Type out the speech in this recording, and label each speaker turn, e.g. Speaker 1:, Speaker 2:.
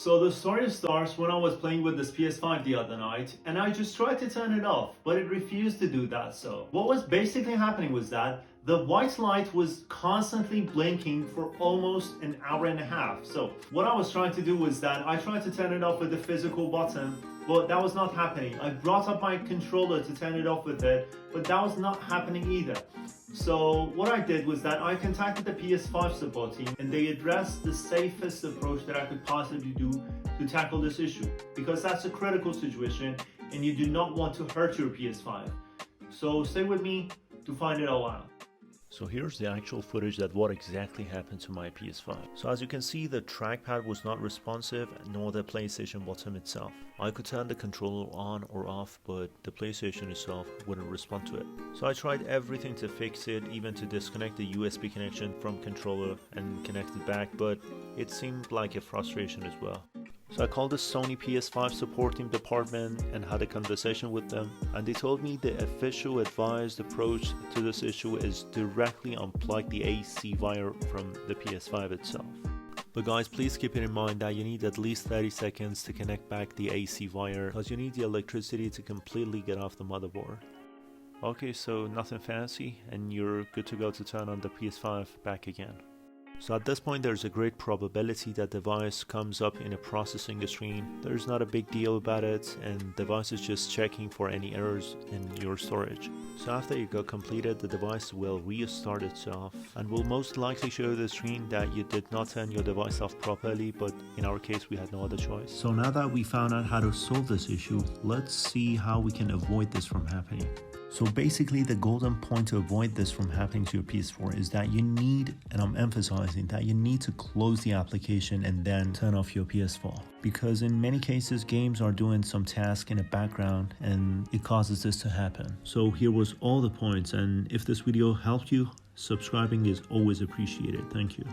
Speaker 1: So the story starts when I was playing with this PS5 the other night, and I just tried to turn it off, but it refused to do that. So what was basically happening was that the white light was constantly blinking for almost an hour and a half. So what I was trying to do was that I tried to turn it off with the physical button, but that was not happening. I brought up my controller to turn it off with it, but that was not happening either. So what I did was that I contacted the PS5 support team, and they addressed the safest approach that I could possibly do to tackle this issue, because that's a critical situation and you do not want to hurt your PS5. So stay with me to find it all out.
Speaker 2: So here's the actual footage that what exactly happened to my PS5. So as you can see, the trackpad was not responsive, nor the PlayStation button itself. I could turn the controller on or off, but the PlayStation itself wouldn't respond to it. So I tried everything to fix it, even to disconnect the USB connection from controller and connect it back, but it seemed like a frustration as well. So I called the Sony PS5 support team department and had a conversation with them, and they told me the official advised approach to this issue is directly unplug the AC wire from the PS5 itself. But guys, please keep it in mind that you need at least 30 seconds to connect back the AC wire, because you need the electricity to completely get off the motherboard. Okay, so nothing fancy, and you're good to go to turn on the PS5 back again. So at this point, there's a great probability that the device comes up in a processing screen. There's not a big deal about it, and the device is just checking for any errors in your storage. So after you go completed, the device will restart itself and will most likely show the screen that you did not turn your device off properly, but in our case we had no other choice. So now that we found out how to solve this issue, let's see how we can avoid this from happening. So basically, the golden point to avoid this from happening to your PS4 is that you need, and I'm emphasizing that you need to close the application and then turn off your PS4. Because in many cases, games are doing some task in the background and it causes this to happen. So here was all the points, and if this video helped you, subscribing is always appreciated. Thank you.